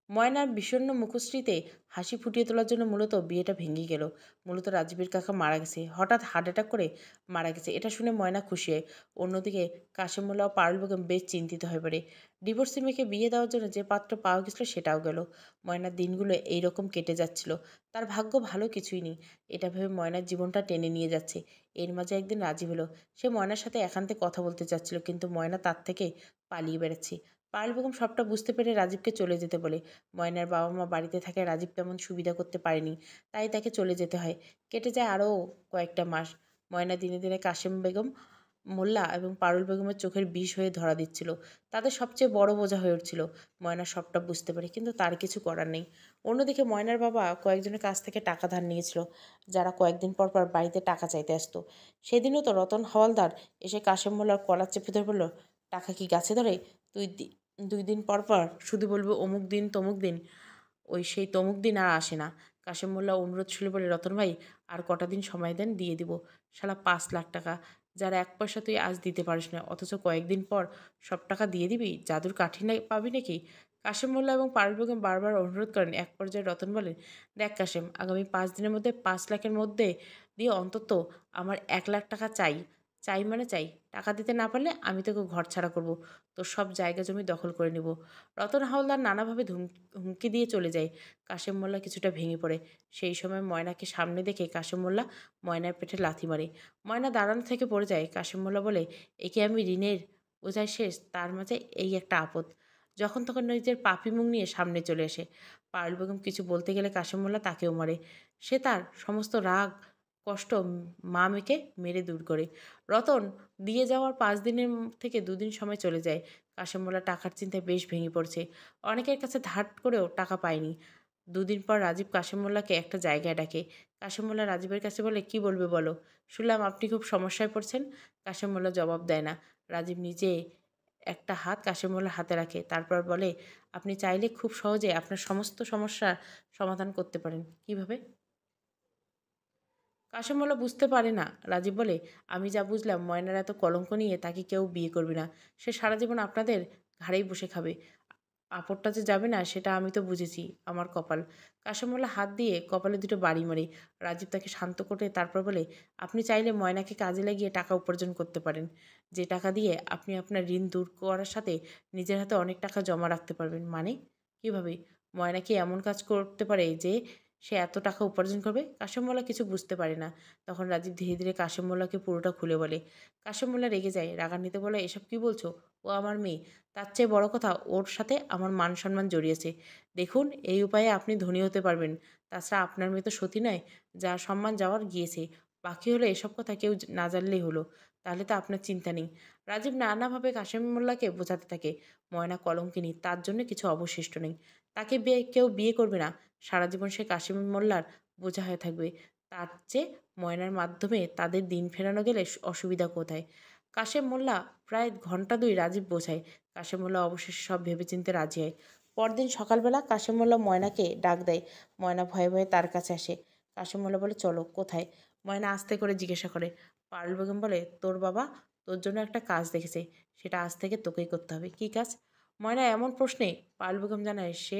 ময়নার বিষণ্ণ মুখশ্রীতে হাসি ফুটিয়ে তোলার জন্য মূলত বিয়েটা ভেঙে গেল। মূলত রাজীবের কাকা মারা গেছে, হঠাৎ হার্ট অ্যাটাক করে মারা গেছে। এটা শুনে ময়না খুশি হয়। অন্যদিকে কাশেম মোল্লা ও পারুল বেগম বেশ চিন্তিত হয়ে পড়ে। ডিভোর্সি মেয়েকে বিয়ে দেওয়ার জন্য যে পাত্র পাওয়া গেছিল সেটাও গেল। ময়নার দিনগুলো এইরকম কেটে যাচ্ছিল। তার ভাগ্য ভালো কিছুই নেই, এটা ভেবে ময়নার জীবনটা টেনে নিয়ে যাচ্ছে। এর মাঝে একদিন রাজি হলো। সে ময়নার সাথে একান্তে কথা বলতে চাচ্ছিল, কিন্তু ময়না তার থেকে পালিয়ে বেড়াচ্ছে। পারুল বেগম সবটা বুঝতে পেরে রাজীবকে চলে যেতে বলে। ময়নার বাবা মা বাড়িতে থাকায় রাজীব তেমন সুবিধা করতে পারেনি, তাই তাকে চলে যেতে হয়। কেটে যায় আরও কয়েকটা মাস। ময়না দিনে দিনে কাশেম বেগম মোল্লা এবং পারুল বেগমের চোখের বিষ হয়ে ধরা দিচ্ছিল। তাদের সবচেয়ে বড় বোঝা হয়ে উঠছিল। ময়না সবটা বুঝতে পারে, কিন্তু তার কিছু করার নেই। অন্যদিকে ময়নার বাবা কয়েকজনের কাছ থেকে টাকা ধার নিয়েছিল, যারা কয়েকদিন পর পর বাড়িতে টাকা চাইতে আসতো। সেদিনও তো রতন হাওলদার এসে কাশেম মোল্লার কলার চেপে ধরে বলল, টাকা কি গাছে ধরে? তুই 2 দিন পর পর শুধু বলবো অমুক দিন তমুক দিন, ওই সেই তমুক দিন আর আসে না। কাশেম মোল্লা অনুরোধ শুনে বলে, রতন ভাই, আর কটা দিন সময় দেন, দিয়ে দিব। শালা 5 লাখ টাকা, যার 1 পয়সা তুই আজ দিতে পারিস না, অথচ কয়েকদিন পর সব টাকা দিয়ে দিবি? জাদুর কাঠি পাবি নাকি? কাশেম মোল্লা এবং পারুল বেগম বারবার অনুরোধ করেন। এক পর্যায়ে রতন বলেন, দেখ কাশেম, আগামী 5 দিনের মধ্যে 5 লাখের মধ্যে দিয়ে অন্তত আমার 1 লাখ টাকা চাই। চাই মানে চাই। টাকা দিতে না পারলে আমি তোকে ঘর ছাড়া করব, তোর সব জায়গা জমি দখল করে নিব। রতন হাওলদার নানাভাবে হুমকি দিয়ে চলে যায়। কাশেম মোল্লা কিছুটা ভেঙে পড়ে। সেই সময় ময়নাকে সামনে দেখে কাশেম মোল্লা ময়নার পেটে লাথি মারে। ময়না দাঁড়ানো থেকে পড়ে যায়। কাশেম মোল্লা বলে, একে আমি ঋণের বোঝায় শেষ, তার মাঝে এই একটা আপদ। যখন তখন নিজের পাপি মুখ নিয়ে সামনে চলে আসে। পারুল বেগম কিছু বলতে গেলে কাশেম মোল্লা তাকেও মারে। সে তার সমস্ত রাগ কষ্ট মা মেয়েকে মেরে দূর করে। রতন দিয়ে যাওয়ার 5 দিনের থেকে 2 দিন সময় চলে যায়। কাশেম মোল্লা টাকার চিন্তায় বেশ ভেঙে পড়ছে। অনেকের কাছে ধার করেও টাকা পায়নি। 2 দিন পর রাজীব কাশেম মোল্লাকে একটা জায়গায় ডাকে। কাশেম মোল্লা রাজীবের কাছে বলে, কি বলবে বলো? শুনলাম আপনি খুব সমস্যায় পড়ছেন। কাশেম মোল্লা জবাব দেয় না। রাজীব নিজে একটা হাত কাশেম মোল্লার হাতে রাখে, তারপর বলে, আপনি চাইলে খুব সহজে আপনার সমস্ত সমস্যার সমাধান করতে পারেন। কিভাবে? কাশেম মোল্লা বুঝতে পারে না। রাজীব বলে, আমি যা বুঝলাম, ময়নার এত কলঙ্ক নিয়ে তাকে কেউ বিয়ে করবে না। সে সারা জীবন আপনাদের ঘাড়েই বসে খাবে। আপদটা যে যাবে না সেটা আমি তো বুঝেছি। আমার কপাল। কাশেম মোল্লা হাত দিয়ে কপালে দুটো বাড়ি মারে। রাজীব তাকে শান্ত করে তারপর বলে, আপনি চাইলে ময়নাকে কাজে লাগিয়ে টাকা উপার্জন করতে পারেন। যে টাকা দিয়ে আপনি আপনার ঋণ দূর করার সাথে নিজের হাতে অনেক টাকা জমা রাখতে পারবেন। মানে? কিভাবে? ময়না কি এমন কাজ করতে পারে যে সে এত টাকা উপার্জন করবে? কাশেম মোল্লা কিছু বুঝতে পারে না। তখন রাজীব ধীরে ধীরে কাশেম মোল্লাকে পুরোটা খুলে বলে। কাশেম মোল্লা রেগে যায়, রাগান্বিত বলে, এসব কি বলছো? ও আমার মেয়ে। তার চেয়ে বড় কথা, ওর সাথে আমার মান সম্মান জড়িয়েছে। দেখুন, এই উপায়ে আপনি ধনী হতে পারবেন। তাছাড়া আপনার মেয়ে তো সতী নয়, যার সম্মান যাওয়ার গিয়েছে। বাকি হলো এসব কথা কেউ না জানলেই হলো। তাহলে তো আপনার চিন্তা নেই। রাজীব নানাভাবে কাশেম মোল্লাকে বোঝাতে থাকে, ময়না কলঙ্কিনী, তার জন্য কিছু অবশিষ্ট নেই। তাকে কেউ বিয়ে করবে না। সারা জীবন সে কাশেম মোল্লার বোঝা হয়ে থাকবে। তার চেয়ে ময়নার মাধ্যমে তাদের দিন ফেরানো গেলে অসুবিধা কোথায়? কাশেম মোল্লা প্রায় ঘন্টা 2 রাজীব বোঝায়। কাশেম মোল্লা অবশেষে সব ভেবেচিন্তে রাজি হয়। পরদিন সকালবেলা কাশেম মোল্লা ময়নাকে ডাক দেয়। ময়না ভয়ে ভয়ে তার কাছে আসে। কাশেম মোল্লা বলে, চলো। কোথায়? ময়না আস্তে করে জিজ্ঞাসা করে। পারুল বেগম বলে, তোর বাবা তোর জন্য একটা কাজ দেখেছে, সেটা আজ থেকে তোকেই করতে হবে। কী কাজ? ময়না এমন প্রশ্নে পারুল বেগম জানায় সে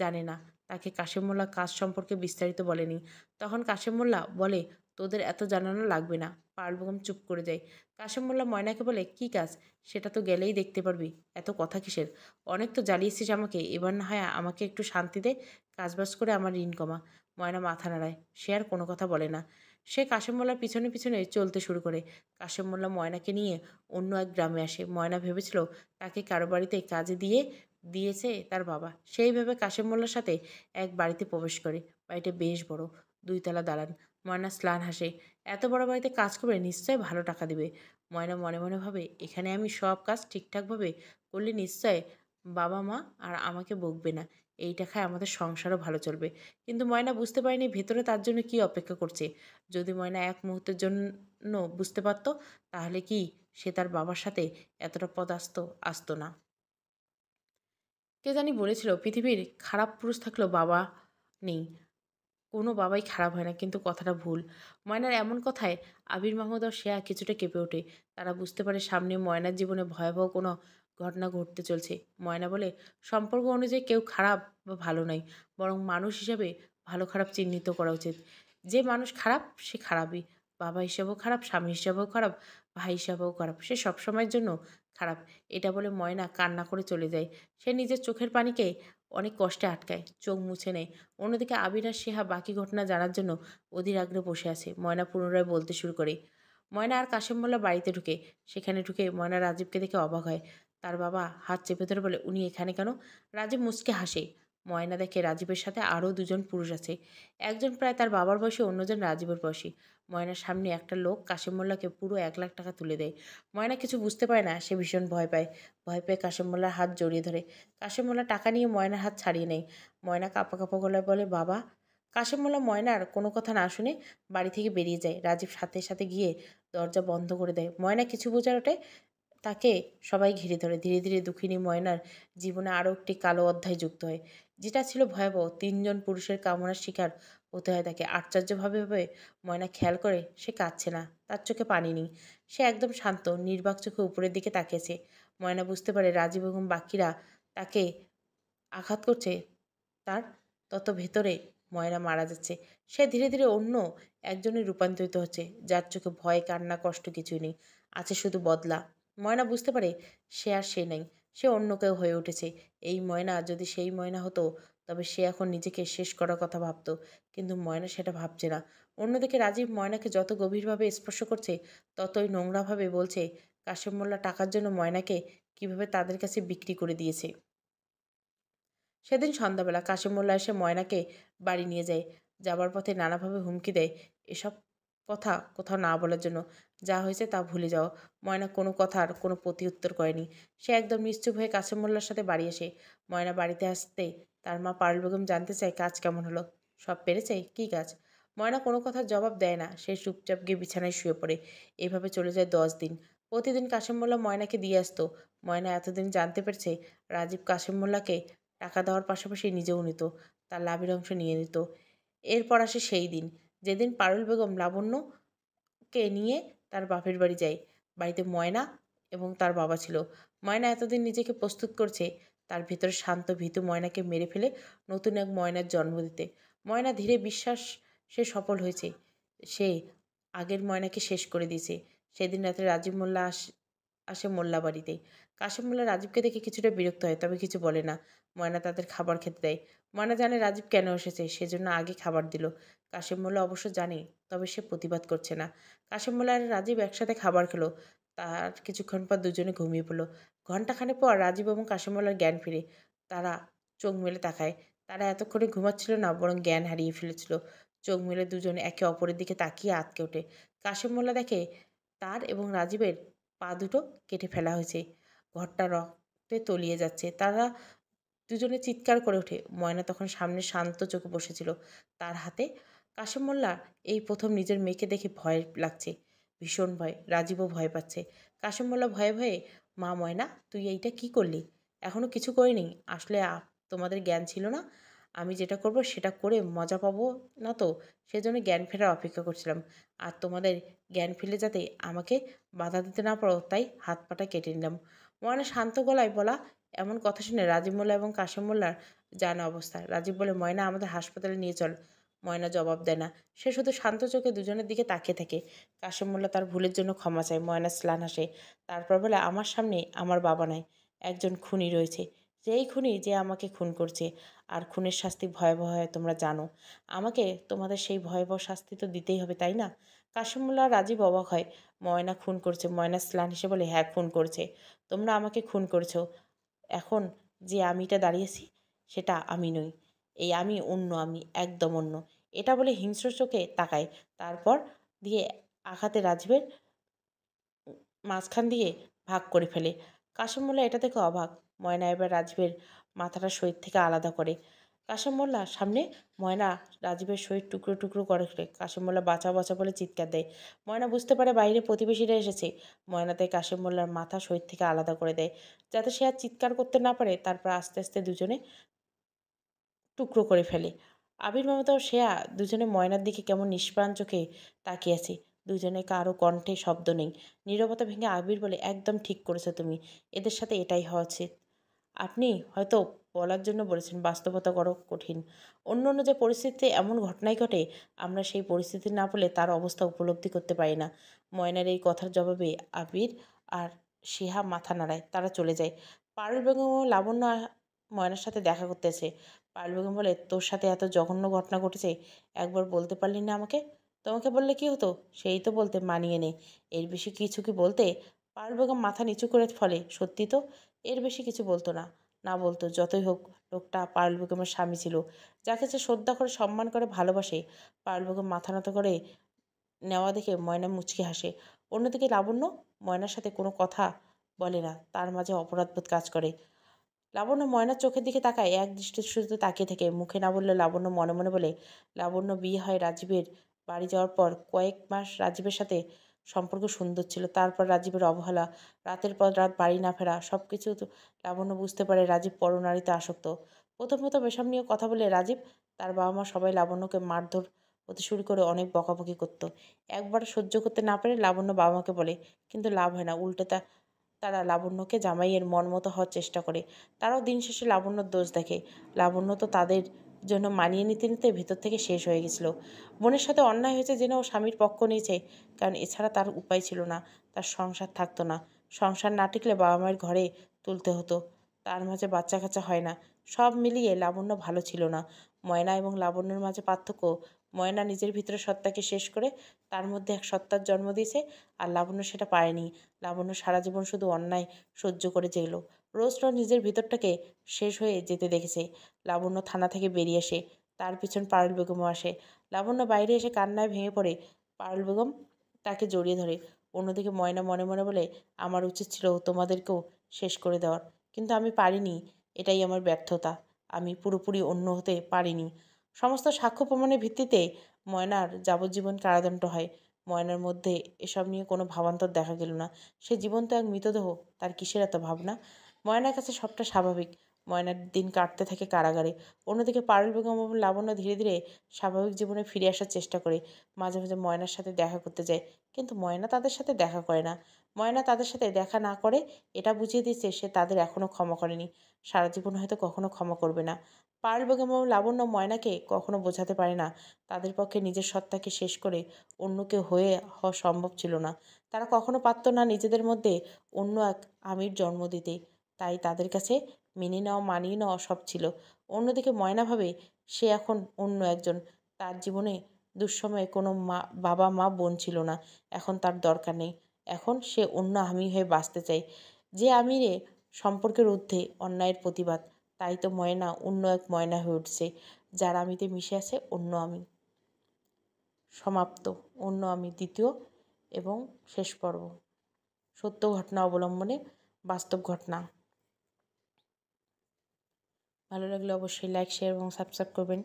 জানে না। তাকে কাশেম মোল্লা কাজ সম্পর্কে বিস্তারিত বলেনি। তখন কাশেম মোল্লা বলে, তোদের এত জানানো লাগবে না। পারুল বেগম চুপ করে যায়। কাশেম মোল্লা ময়নাকে বলে, কী কাজ? সেটা তো গেলেই দেখতে পারবি। এত কথা কিসের? অনেক তো জ্বালিয়েছিস আমাকে, এবার না হয় আমাকে একটু শান্তি দে। কাজবাজ করে আমার ঋণ কমা। ময়না মাথা নাড়ায়। সে আর কোনো কথা বলে না। সে কাশেম মোল্লার পিছনে পিছনে চলতে শুরু করে। কাশেম মোল্লা ময়নাকে নিয়ে অন্য এক গ্রামে আসে। ময়না ভেবেছিল তাকে কারো বাড়িতে কাজে দিয়েছে তার বাবা। সেই ভেবে কাশেম মোল্লার সাথে এক বাড়িতে প্রবেশ করে। বাড়িটা বেশ বড়, 2 তলা দালান। ময়না স্লান হাসে। এত বড় বাড়িতে কাজ করবে, নিশ্চয়ই ভালো টাকা দিবে। ময়না মনে মনে ভাবে, এখানে আমি সব কাজ ঠিকঠাকভাবে করলে নিশ্চয় বাবা মা আর আমাকে বকবে না। এই টাকায় আমাদের সংসারও ভালো চলবে। কিন্তু ময়না বুঝতে পারেনি ভেতরে তার জন্য কি অপেক্ষা করছে। যদি ময়না এক মুহূর্তের জন্য বুঝতে পারত, তাহলে কি সে তার বাবার সাথে এতটা পদ আসতো না। কে জানি বলেছিল, পৃথিবীর খারাপ পুরুষ থাকলেও বাবা নেই। কোনো বাবাই খারাপ হয় না, কিন্তু কথাটা ভুল। ময়নার এমন কথায় আবির মাহমুদ আর শ্রেয়া কিছুটা কেঁপে ওঠে। তারা বুঝতে পারে সামনে ময়নার জীবনে ভয়াবহ কোনো ঘটনা ঘটতে চলছে। ময়না বলে, সম্পর্ক অনুযায়ী কেউ খারাপ বা ভালো নয়, বরং মানুষ হিসেবে ভালো খারাপ চিহ্নিত করা উচিত। যে মানুষ খারাপ সে খারাপই। বাবা হিসেবেও খারাপ, স্বামী হিসেবেও খারাপ, ভাই হিসাবেও খারাপ, সে সবসময়ের জন্য খারাপ। এটা বলে ময়না কান্না করে চলে যায়। সে নিজের চোখের পানিকে অনেক কষ্টে আটকায়, চোখ মুছে নেয়। অন্যদিকে আবির আর সেহা বাকি ঘটনা জানার জন্য অধীর আগ্রহে বসে আছে। ময়না পুনরায় বলতে শুরু করে। ময়না আর কাশেম মোল্লা বাড়িতে ঢুকে। সেখানে ঢুকে ময়না রাজীবকে দেখে অবাক হয়। তার বাবা হাত চেপে ধরে বলে, উনি এখানে কেন? রাজীব মুচকে হাসে। ময়না দেখে রাজীবের সাথে আরও দুজন পুরুষ আছে। একজন প্রায় তার বাবার বয়সী, অন্যজন রাজীবের বয়সী। ময়নার সামনে একটা লোক কাশেম মোল্লাকে পুরো 1 লাখ টাকা তুলে দেয়। ময়না কিছু বুঝতে পারে না, সে ভীষণ ভয় পায়। ভয় পেয়ে কাশেম মোল্লার হাত জড়িয়ে ধরে। কাশেম মোল্লা টাকা নিয়ে ময়নার হাত ছাড়িয়ে নেয়। ময়না কাঁপা কাঁপা গলায় বলে, বাবা। কাশেম মোল্লা ময়নার কোনো কথা না শুনে বাড়ি থেকে বেরিয়ে যায়। রাজীব সাথে সাথে গিয়ে দরজা বন্ধ করে দেয়। ময়না কিছু বোঝার ওঠে, তাকে সবাই ঘিরে ধরে। ধীরে ধীরে দুঃখিনী ময়নার জীবনে আরও একটি কালো অধ্যায় যুক্ত হয়, যেটা ছিল ভয়াবহ। 3জন পুরুষের কামনার শিকার হতে হয় তাকে। আশ্চর্যভাবে ভাবে ময়না খেয়াল করে সে কাঁদছে না, তার চোখে পানি নেই। সে একদম শান্ত, নির্বাক চোখে উপরের দিকে তাকিয়েছে। ময়না বুঝতে পারে রাজীব এবং বাকিরা তাকে আঘাত করছে, তার তত ভেতরে ময়না মারা যাচ্ছে। সে ধীরে ধীরে অন্য একজনে রূপান্তরিত হচ্ছে, যার চোখে ভয়, কান্না, কষ্ট কিছুই নেই, আছে শুধু বদলা। ময়না বুঝতে পারে সে আর সে নেই, সে অন্য কেউ হয়ে উঠেছে। এই ময়না যদি সেই ময়না হতো, তবে সে এখন নিজেকে শেষ করার কথা ভাবতো। কিন্তু ময়না সেটা ভাবছে না। অন্যদিকে রাজীব ময়নাকে যত গভীরভাবে স্পর্শ করছে, ততই নোংরাভাবে বলছে কাশেম মোল্লা টাকার জন্য ময়নাকে কিভাবে তাদের কাছে বিক্রি করে দিয়েছে। সেদিন সন্ধ্যাবেলা কাশেম মোল্লা এসে ময়নাকে বাড়ি নিয়ে যায়। যাবার পথে নানাভাবে হুমকি দেয়, এসব কথা কোথাও না বলার জন্য। যা হয়েছে তা ভুলে যাও। ময়না কোনো কথার কোনো প্রতিউত্তর করেনি। সে একদম নিশ্চুপ হয়ে কাশেম মোল্লার সাথে বাড়ি আসে। ময়না বাড়িতে আসতে তার মা পারুল বেগম জানতে চায় কাজ কেমন হলো। সব পেরেছে? কী কাজ? ময়না কোনো কথার জবাব দেয় না। সে চুপচাপ গিয়ে বিছানায় শুয়ে পড়ে। এভাবে চলে যায় 10 দিন। প্রতিদিন কাশেম মোল্লা ময়নাকে দিয়ে আসতো। ময়না এতদিন জানতে পেরেছে রাজীব কাশেম মোল্লাকে টাকা দেওয়ার পাশাপাশি নিজেও নিত, তার লাভের অংশ নিয়ে নিত। এরপর আসে সেই দিন, যেদিন পারুল বেগম লাবণ্যকে নিয়ে তার বাপের বাড়ি যায়। বাড়িতে ময়না এবং তার বাবা ছিল। ময়না এতদিন নিজেকে প্রস্তুত করছে তার ভিতরে শান্ত ভীতু ময়নাকে মেরে ফেলে নতুন এক ময়নার জন্ম দিতে। ময়না ধীরে বিশ্বাস সে সফল হয়েছে। সে আগের ময়নাকে শেষ করে দিয়েছে। সেদিন রাতে রাজীব মোল্লা আসে মোল্লা বাড়িতে। কাশেম মোল্লা রাজীবকে দেখে কিছুটা বিরক্ত হয়, তবে কিছু বলে না। ময়না তাদের খাবার খেতে দেয়। ময়না জানে রাজীব কেন এসেছে, সেজন্য আগে খাবার দিল। কাশেম মোল্লা অবশ্য জানে, তবে সে প্রতিবাদ করছে না। কাশেম মোল্লা আর রাজীব একসাথে খাবার খেলো। তার কিছুক্ষণ পর দুজনে ঘুমিয়ে পড়ল। ঘণ্টাখানেক পর রাজীব এবং কাশেম মোল্লার জ্ঞান ফিরে। তারা চোখ মেলে তাকায়। তারা এতক্ষণে ঘুমাচ্ছিল না, বরং জ্ঞান হারিয়ে ফেলেছিল। চোখ মেলে দুজনে একে অপরের দিকে তাকিয়ে আঁতকে ওঠে। কাশেম মোল্লা দেখে তার এবং রাজীবের পা দুটো কেটে ফেলা হয়েছে। ঘরটা রক্তে তলিয়ে যাচ্ছে। তারা দুজনে চিৎকার করে ওঠে। ময়না তখন সামনে শান্ত চোখে বসেছিল। তার হাতে কাশেম মোল্লা এই প্রথম নিজের মেয়েকে দেখে ভয় লাগছে, ভীষণ ভয়। রাজীবও ভয় পাচ্ছে। কাশেম মোল্লা ভয়ে ভয়ে, মা ময়না, তুই এইটা কি করলি? এখনো কিছু করিনি। আসলে তোমাদের জ্ঞান ছিল না। আমি যেটা করব সেটা করে মজা পাবো না তো, সেজন্য জ্ঞান ফেরার অপেক্ষা করছিলাম। আর তোমাদের জ্ঞান ফিরলে যাতে আমাকে বাধা দিতে না পারো, তাই হাত পাটা কেটে নিলাম। ময়না শান্ত গলায় বলা এমন কথা শুনে রাজীব মোল্লা এবং কাশেম মোল্লার জানা অবস্থা। রাজীব বলে, ময়না, আমাদের হাসপাতালে নিয়ে চল। ময়না জবাব দেয় না। সে শুধু শান্ত চোখে দুজনের দিকে তাকিয়ে থাকে। কাশেম মোল্লা তার ভুলের জন্য ক্ষমা চায়। ময়না স্লান হাসে। তারপর বলে, আমার সামনে আমার বাবা নয়, একজন খুনি রয়েছে। যেই খুনি যে আমাকে খুন করছে। আর খুনের শাস্তি ভয়াবহ হয় তোমরা জানো। আমাকে তোমাদের সেই ভয়াবহ শাস্তি তো দিতেই হবে, তাই না? কাশেম মোল্লা আর রাজীব অবাক হয়। ময়না খুন করছে? ময়না স্লান হেসে বলে, হ্যাঁ, খুন করছে। তোমরা আমাকে খুন করেছো। এখন যে আমিটা দাঁড়িয়েছি, সেটা আমি নই। এই আমি অন্য, আমি একদম অন্য। এটা বলে হিংস্র চোখে তাকায়। তারপর দিয়ে আঘাতে রাজীবের মাঝখান দিয়ে ভাগ করে ফেলে। কাশেম মোল্লা এটা দেখে অবাক। ময়না এবার রাজীবের মাথাটা শরীর থেকে আলাদা করে। কাশেম মোল্লার সামনে ময়না রাজীবের শরীর টুকরো টুকরো করে ফেলে। কাশেম মোল্লা বাঁচাও বাঁচা বলে চিৎকার দেয়। ময়না বুঝতে পারে বাইরে প্রতিবেশীরা এসেছে। ময়না তাই কাশেম মোল্লার মাথা শরীর থেকে আলাদা করে দেয়, যাতে সে আর চিৎকার করতে না পারে। তারপর আস্তে আস্তে দুজনে টুকরো করে ফেলে। আবির মমতা ও শ্রেয়া দুজনে ময়নার দিকে কেমন নিষ্প্রাণ চোখে তাকিয়ে আছে। দুজনে কারো কণ্ঠে শব্দ নেই। নীরবতা ভেঙে আবির বলে, একদম ঠিক করেছো তুমি। এদের সাথে এটাই হওয়া উচিত। আপনি হয়তো বলার জন্য বলেছেন, বাস্তবতা বড় কঠিন। অন্য অন্য যে পরিস্থিতিতে এমন ঘটনাই ঘটে, আমরা সেই পরিস্থিতি না বলে তার অবস্থা উপলব্ধি করতে পারি না। ময়নার এই কথার জবাবে আবির আর শিহা মাথা নাড়ায়। তারা চলে যায়। পারুল বেগম ও লাবণ্য ময়নার সাথে দেখা করতে আসে। পারুল বেগম বলে, তোর সাথে এত জঘন্য ঘটনা ঘটেছে, একবার বলতে পারলি না আমাকে? তোমাকে বললে কি হতো? সেই তো বলতে, মানিয়ে নে। এর বেশি কিছু কি বলতে? পারুল বেগম মাথা নিচু করে ফলে, সত্যি তো, এর বেশি কিছু বলতো না। না বলতো। যতই হোক লোকটা পারুল বেগমের স্বামী ছিল, যাকে সে শ্রদ্ধা করে সম্মান করে ভালোবাসে। পারুল বেগম মাথা নত করে নেওয়া দেখে ময়না মুচকি হাসে। অন্যদিকে লাবণ্য ময়নার সাথে কোনো কথা বলে না, তার মাঝে অপরাধবোধ কাজ করে। লাবণ্য ময়নার চোখের দিকে তাকায়, এক দৃষ্টি শুধু তাকিয়ে থেকে, মুখে না বললে লাবণ্য মনে মনে বলে, লাবণ্য বিয়ে হয় রাজীবের বাড়ি যাওয়ার পর কয়েক মাস রাজীবের সাথে সম্পর্ক সুন্দর ছিল। তারপর রাজীবের অবহেলা, রাতের পর রাত বাড়ি না ফেরা, সব কিছু লাবণ্য বুঝতে পারে রাজীব পরনারীতে আসক্ত। প্রথম প্রথম এসব নিয়ে কথা বলে রাজীব, তার বাবা মা সবাই লাবণ্যকে মারধর হতে শুরু করে অনেক বকাবকি করতো। একবার সহ্য করতে না পেরে লাবণ্য বাবা মাকে বলে, কিন্তু লাভ হয় না। উল্টে তারা লাবণ্যকে জামাইয়ের মন মতো হওয়ার চেষ্টা করে। তারাও দিন শেষে লাবণ্যর দোষ দেখে। লাবণ্য তো তাদের জন্য মানিয়ে নিতে নিতে ভিতর থেকে শেষ হয়ে গেছিল। বোনের সাথে অন্যায় হয়েছে জেনে ও স্বামীর পক্ষ নিয়েছে, কারণ এছাড়া তার উপায় ছিল না। তার সংসার থাকতো না। সংসার না টিকলে বাবা মায়ের ঘরে তুলতে হতো। তার মাঝে বাচ্চা কাচ্চা হয় না। সব মিলিয়ে লাবণ্য ভালো ছিল না। ময়না এবং লাবণ্যর মাঝে পার্থক্য, ময়না নিজের ভিতরে সত্তাকে শেষ করে তার মধ্যে এক সত্তার জন্ম দিয়েছে, আর লাবণ্য সেটা পারেনি। লাবণ্য সারা জীবন শুধু অন্যায় সহ্য করে যেল। রোজ রোজ নিজের ভিতরটাকে শেষ হয়ে যেতে দেখেছে। লাবণ্য থানা থেকে বেরিয়ে আসে, তার পিছন পারুল বেগমও আসে। লাবণ্য বাইরে এসে কান্নায় ভেঙে পড়ে। পারুল বেগম তাকে জড়িয়ে ধরে। অন্যদিকে ময়না মনে মনে বলে, আমার উচিত ছিল তোমাদেরকেও শেষ করে দেওয়ার, কিন্তু আমি পারিনি। এটাই আমার ব্যর্থতা। আমি পুরোপুরি অন্য হতে পারিনি। সমস্ত সাক্ষ্য প্রমাণের ভিত্তিতে ময়নার যাবজ্জীবন কারাদণ্ড হয়। ময়নার মধ্যে এসব নিয়ে কোনো ভাবান্তর দেখা গেল না। সে জীবন্ত এক মৃতদেহ, তার কিসের এত ভাবনা? ময়নার কাছে সবটা স্বাভাবিক। ময়নার দিন কাটতে থাকে কারাগারে। অন্যদিকে পারুল বেগম এবং লাবণ্য ধীরে ধীরে স্বাভাবিক জীবনে ফিরে আসার চেষ্টা করে। মাঝে মাঝে ময়নার সাথে দেখা করতে যায়, কিন্তু ময়না তাদের সাথে দেখা করে না। ময়না তাদের সাথে দেখা না করে এটা বুঝিয়ে দিচ্ছে সে তাদের এখনও ক্ষমা করেনি, সারা জীবন হয়তো কখনো ক্ষমা করবে না। পারুল বেগম এবং লাবণ্য ময়নাকে কখনো বোঝাতে পারে না তাদের পক্ষে নিজের সত্তাকে শেষ করে অন্য কেউ হয়ে হওয়া সম্ভব ছিল না। তারা কখনো পারত না নিজেদের মধ্যে অন্য এক আমির জন্ম দিতে। তাই তাদের কাছে মেনে নেওয়া, মানিয়ে নেওয়া সব ছিল। অন্যদিকে ময়না ভাবে সে এখন অন্য একজন। তার জীবনে দুঃসময়ে কোনো বাবা মা বোন ছিল না। এখন তার দরকার নেই। এখন সে অন্য আমি হয়ে বাঁচতে চায়, যে আমিরে সম্পর্কের ঊর্ধ্বে অন্যায়ের প্রতিবাদ। তাই তো ময়না অন্য এক ময়না হয়ে উঠছে, যার আমিতে মিশে আছে অন্য আমি। সমাপ্ত। অন্য আমি দ্বিতীয় এবং শেষ পর্ব। সত্য ঘটনা অবলম্বনে বাস্তব ঘটনা। ভালো লাগলে অবশ্যই লাইক, শেয়ার এবং সাবস্ক্রাইব করবেন।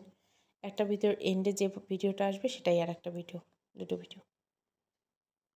একটা ভিডিওর এন্ডে যে ভিডিওটা আসবে সেটাই আর একটা ভিডিও, দুটো ভিডিও।